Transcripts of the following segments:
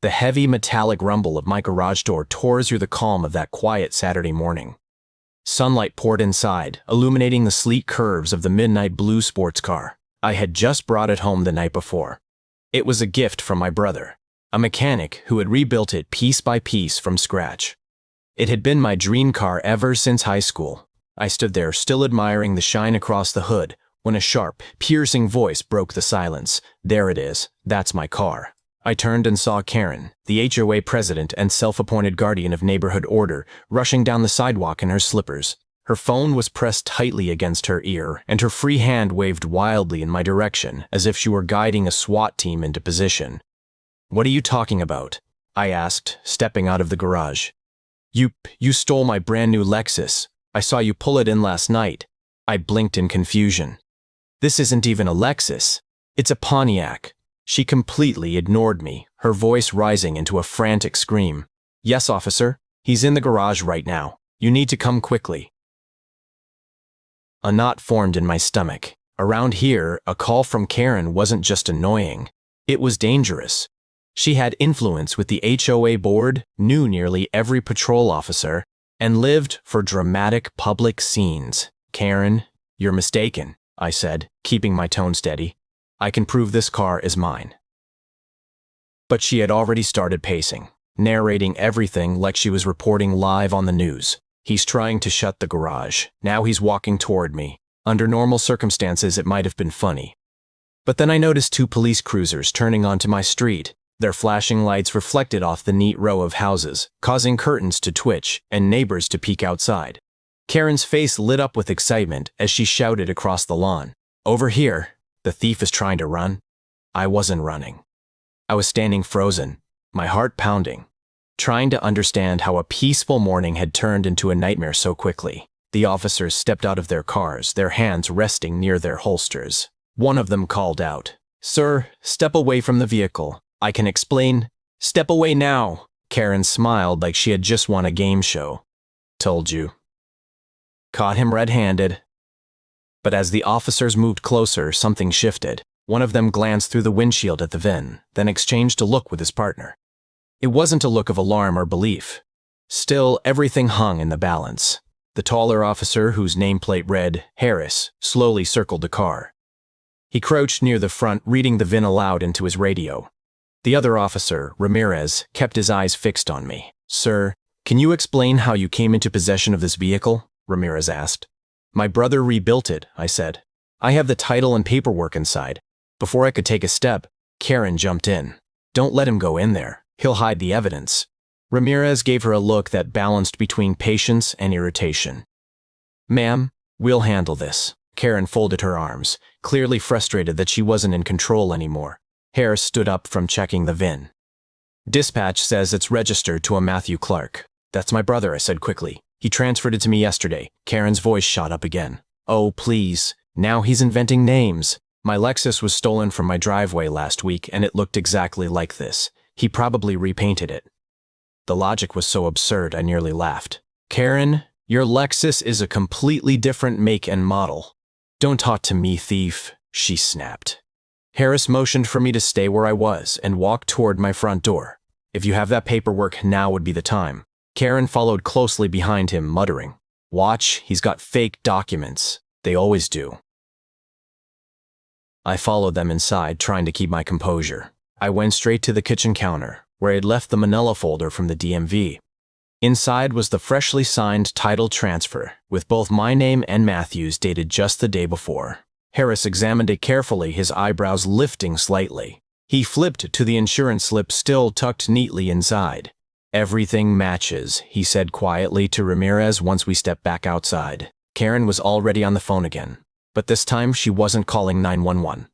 The heavy metallic rumble of my garage door tore through the calm of that quiet Saturday morning. Sunlight poured inside, illuminating the sleek curves of the midnight blue sports car. I had just brought it home the night before. It was a gift from my brother, a mechanic who had rebuilt it piece by piece from scratch. It had been my dream car ever since high school. I stood there, still admiring the shine across the hood, when a sharp, piercing voice broke the silence. "There it is. That's my car." I turned and saw Karen, the HOA president and self-appointed guardian of neighborhood order, rushing down the sidewalk in her slippers. Her phone was pressed tightly against her ear, and her free hand waved wildly in my direction, as if she were guiding a SWAT team into position. "What are you talking about?" I asked, stepping out of the garage. You stole my brand new Lexus. I saw you pull it in last night." I blinked in confusion. "This isn't even a Lexus. It's a Pontiac." She completely ignored me, her voice rising into a frantic scream. "Yes, officer. He's in the garage right now. You need to come quickly." A knot formed in my stomach. Around here, a call from Karen wasn't just annoying. It was dangerous. She had influence with the HOA board, knew nearly every patrol officer, and lived for dramatic public scenes. "Karen, you're mistaken," I said, keeping my tone steady. "I can prove this car is mine." But she had already started pacing, narrating everything like she was reporting live on the news. "He's trying to shut the garage. Now he's walking toward me. Under normal circumstances, it might have been funny. But then I noticed 2 police cruisers turning onto my street. Their flashing lights reflected off the neat row of houses, causing curtains to twitch and neighbors to peek outside. Karen's face lit up with excitement as she shouted across the lawn, "Over here! The thief is trying to run." I wasn't running. I was standing frozen, my heart pounding, trying to understand how a peaceful morning had turned into a nightmare so quickly. The officers stepped out of their cars, their hands resting near their holsters. One of them called out, "Sir, step away from the vehicle. I can explain." "Step away now." Karen smiled like she had just won a game show. "Told you." Caught him red-handed. But as the officers moved closer, something shifted. One of them glanced through the windshield at the VIN, then exchanged a look with his partner. It wasn't a look of alarm or belief. Still, everything hung in the balance. The taller officer, whose nameplate read Harris, slowly circled the car. He crouched near the front, reading the VIN aloud into his radio. The other officer, Ramirez, kept his eyes fixed on me. "Sir, can you explain how you came into possession of this vehicle?" Ramirez asked. "My brother rebuilt it," I said. "I have the title and paperwork inside." Before I could take a step, Karen jumped in. "Don't let him go in there. He'll hide the evidence." Ramirez gave her a look that balanced between patience and irritation. "Ma'am, we'll handle this." Karen folded her arms, clearly frustrated that she wasn't in control anymore. Harris stood up from checking the VIN. "Dispatch says it's registered to a Matthew Clark." "That's my brother," I said quickly. "He transferred it to me yesterday." Karen's voice shot up again. "Oh, please. Now he's inventing names. My Lexus was stolen from my driveway last week, and it looked exactly like this. He probably repainted it." The logic was so absurd I nearly laughed. "Karen, your Lexus is a completely different make and model." "Don't talk to me, thief," she snapped. Harris motioned for me to stay where I was and walked toward my front door. "If you have that paperwork, now would be the time." Karen followed closely behind him, muttering, "Watch, he's got fake documents. They always do." I followed them inside, trying to keep my composure. I went straight to the kitchen counter, where I had left the manila folder from the DMV. Inside was the freshly signed title transfer, with both my name and Matthew's dated just the day before. Harris examined it carefully, his eyebrows lifting slightly. He flipped to the insurance slip still tucked neatly inside. "Everything matches," he said quietly to Ramirez once we stepped back outside. Karen was already on the phone again, but this time she wasn't calling 911.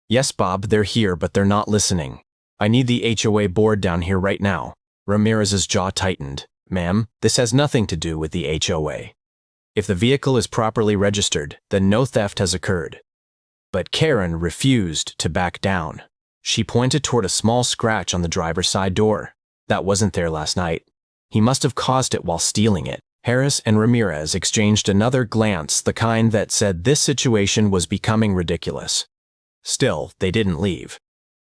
"Yes, Bob, they're here, but they're not listening. I need the HOA board down here right now." Ramirez's jaw tightened. "Ma'am, this has nothing to do with the HOA. If the vehicle is properly registered, then no theft has occurred." But Karen refused to back down. She pointed toward a small scratch on the driver's side door. That wasn't there last night. He must have caused it while stealing it. Harris and Ramirez exchanged another glance, the kind that said this situation was becoming ridiculous. Still, they didn't leave.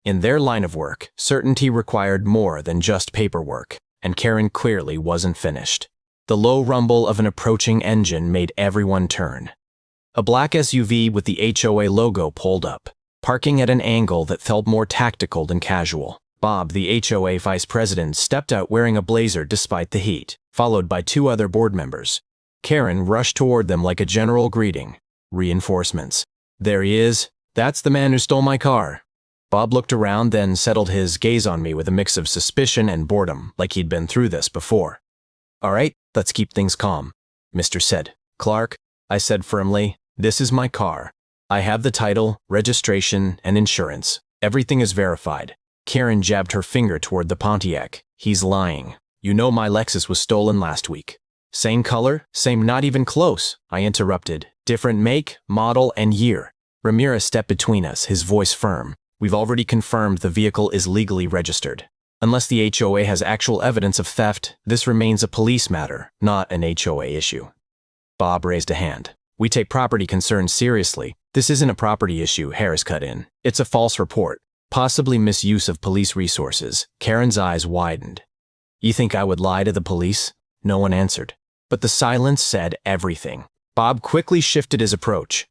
In their line of work, certainty required more than just paperwork, and Karen clearly wasn't finished. The low rumble of an approaching engine made everyone turn. A black SUV with the HOA logo pulled up, parking at an angle that felt more tactical than casual. Bob, the HOA vice president, stepped out wearing a blazer despite the heat, followed by 2 other board members. Karen rushed toward them like a general greeting. Reinforcements. There he is. That's the man who stole my car. Bob looked around, then settled his gaze on me with a mix of suspicion and boredom, like he'd been through this before. All right, let's keep things calm, Mr. said. Clark, I said firmly, this is my car. I have the title, registration, and insurance. Everything is verified. Karen jabbed her finger toward the Pontiac. He's lying. You know my Lexus was stolen last week. Same color, same not even close, I interrupted. Different make, model, and year. Ramirez stepped between us, his voice firm. We've already confirmed the vehicle is legally registered. Unless the HOA has actual evidence of theft, this remains a police matter, not an HOA issue. Bob raised a hand. We take property concerns seriously. This isn't a property issue, Harris cut in. It's a false report. Possibly misuse of police resources. Karen's eyes widened. You think I would lie to the police? No one answered. But the silence said everything. Bob quickly shifted his approach.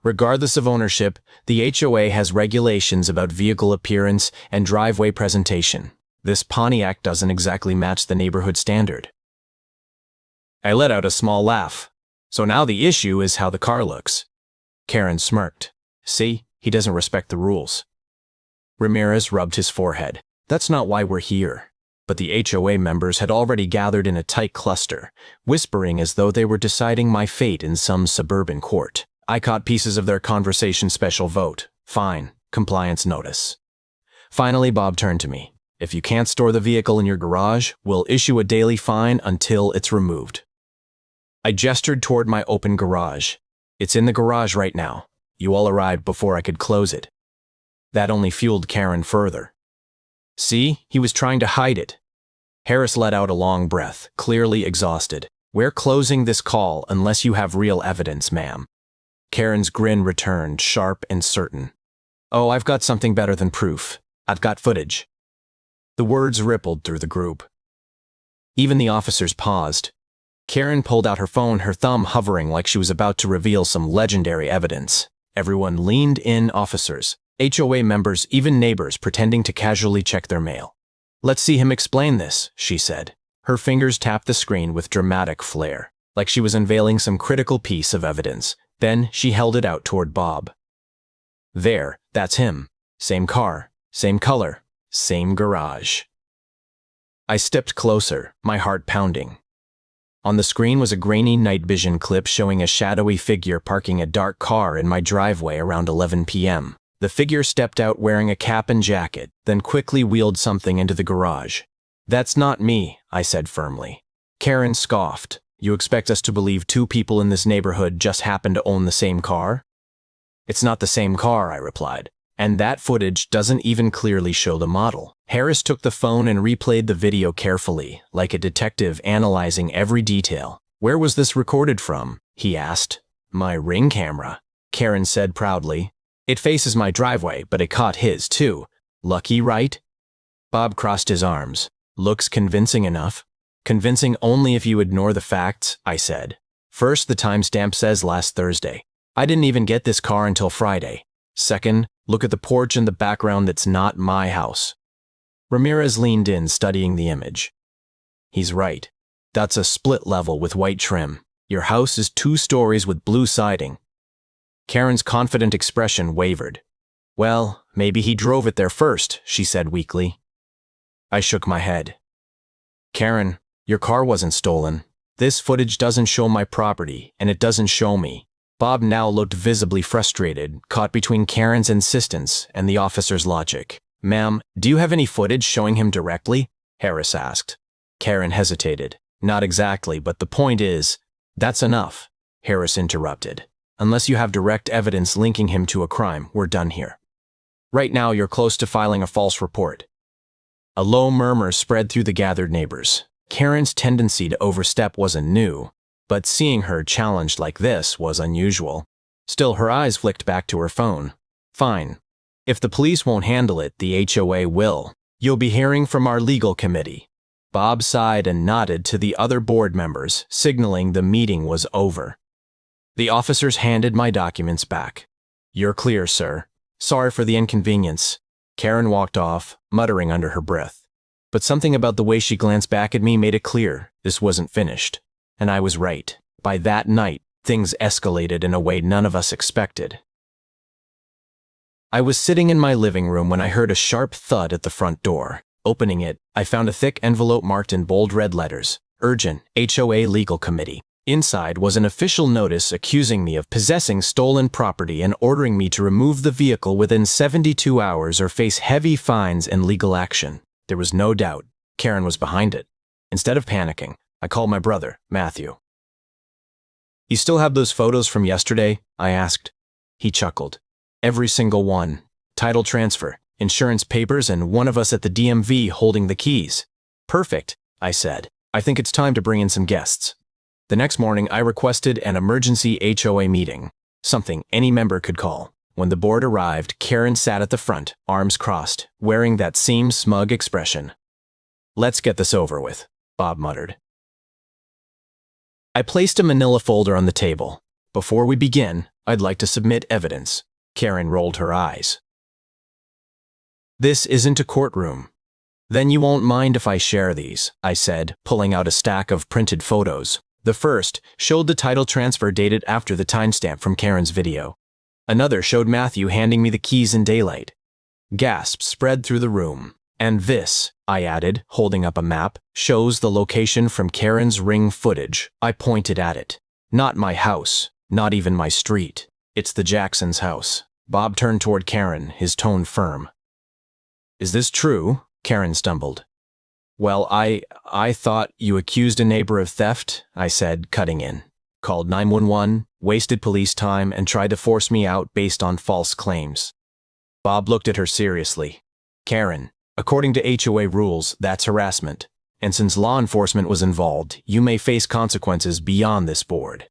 Regardless of ownership, the HOA has regulations about vehicle appearance and driveway presentation. This Pontiac doesn't exactly match the neighborhood standard. I let out a small laugh. So now the issue is how the car looks. Karen smirked. See, he doesn't respect the rules. Ramirez rubbed his forehead. That's not why we're here. But the HOA members had already gathered in a tight cluster, whispering as though they were deciding my fate in some suburban court. I caught pieces of their conversation. Special vote. Fine. Compliance notice. Finally, Bob turned to me. If you can't store the vehicle in your garage, we'll issue a daily fine until it's removed. I gestured toward my open garage. It's in the garage right now. You all arrived before I could close it. That only fueled Karen further. See, he was trying to hide it. Harris let out a long breath, clearly exhausted. We're closing this call unless you have real evidence, ma'am. Karen's grin returned, sharp and certain. Oh, I've got something better than proof. I've got footage. The words rippled through the group. Even the officers paused. Karen pulled out her phone, her thumb hovering like she was about to reveal some legendary evidence. Everyone leaned in, officers, HOA members, even neighbors pretending to casually check their mail. Let's see him explain this, she said. Her fingers tapped the screen with dramatic flair, like she was unveiling some critical piece of evidence. Then she held it out toward Bob. There, that's him. Same car, same color, same garage. I stepped closer, my heart pounding. On the screen was a grainy night vision clip showing a shadowy figure parking a dark car in my driveway around 11 p.m. The figure stepped out wearing a cap and jacket, then quickly wheeled something into the garage. That's not me, I said firmly. Karen scoffed. You expect us to believe 2 people in this neighborhood just happen to own the same car? It's not the same car, I replied. And that footage doesn't even clearly show the model. Harris took the phone and replayed the video carefully, like a detective analyzing every detail. Where was this recorded from? He asked. My Ring camera, Karen said proudly. It faces my driveway, but it caught his too. Lucky, right? Bob crossed his arms. Looks convincing enough. Convincing only if you ignore the facts, I said. First, the timestamp says last Thursday. I didn't even get this car until Friday. Second, look at the porch in the background that's not my house. Ramirez leaned in, studying the image. He's right. That's a split level with white trim. Your house is 2 stories with blue siding. Karen's confident expression wavered. Well, maybe he drove it there first, she said weakly. I shook my head. Karen, your car wasn't stolen. This footage doesn't show my property, and it doesn't show me. Bob now looked visibly frustrated, caught between Karen's insistence and the officer's logic. Ma'am, do you have any footage showing him directly? Harris asked. Karen hesitated. Not exactly, but the point is, that's enough, Harris interrupted. Unless you have direct evidence linking him to a crime, we're done here. Right now, you're close to filing a false report. A low murmur spread through the gathered neighbors. Karen's tendency to overstep wasn't new, but seeing her challenged like this was unusual. Still, her eyes flicked back to her phone. Fine. If the police won't handle it, the HOA will. You'll be hearing from our legal committee." Bob sighed and nodded to the other board members, signaling the meeting was over. The officers handed my documents back. "You're clear, sir. Sorry for the inconvenience." Karen walked off, muttering under her breath. But something about the way she glanced back at me made it clear this wasn't finished. And I was right. By that night, things escalated in a way none of us expected. I was sitting in my living room when I heard a sharp thud at the front door. Opening it, I found a thick envelope marked in bold red letters, "Urgent, HOA Legal Committee." Inside was an official notice accusing me of possessing stolen property and ordering me to remove the vehicle within 72 hours or face heavy fines and legal action. There was no doubt Karen was behind it. Instead of panicking, I called my brother, Matthew. "You still have those photos from yesterday?" I asked. He chuckled. "Every single one. Title transfer, insurance papers, and one of us at the DMV holding the keys." "Perfect," I said. "I think it's time to bring in some guests." The next morning, I requested an emergency HOA meeting, something any member could call. When the board arrived, Karen sat at the front, arms crossed, wearing that same smug expression. "Let's get this over with," Bob muttered. I placed a manila folder on the table. "Before we begin, I'd like to submit evidence." Karen rolled her eyes. "This isn't a courtroom." "Then you won't mind if I share these," I said, pulling out a stack of printed photos. The first showed the title transfer dated after the timestamp from Karen's video. Another showed Matthew handing me the keys in daylight. Gasps spread through the room. "And this," I added, holding up a map, "shows the location from Karen's ring footage." I pointed at it. "Not my house, not even my street. It's the Jacksons' house." Bob turned toward Karen, his tone firm. "Is this true?" Karen stumbled. "Well, I thought you accused a neighbor of theft," I said, cutting in. "Called 911, wasted police time, and tried to force me out based on false claims." Bob looked at her seriously. "Karen, according to HOA rules, that's harassment. And since law enforcement was involved, you may face consequences beyond this board."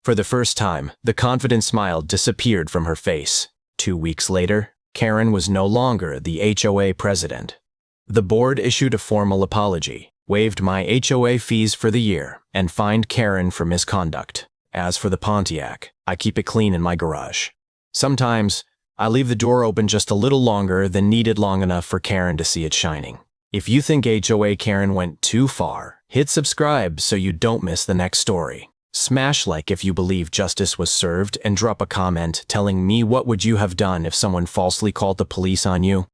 For the first time, the confident smile disappeared from her face. 2 weeks later, Karen was no longer the HOA president. The board issued a formal apology, waived my HOA fees for the year, and fined Karen for misconduct. As for the Pontiac, I keep it clean in my garage. Sometimes, I leave the door open just a little longer than needed long enough for Karen to see it shining. If you think HOA Karen went too far, hit subscribe so you don't miss the next story. Smash like if you believe justice was served, and drop a comment telling me what would you have done if someone falsely called the police on you.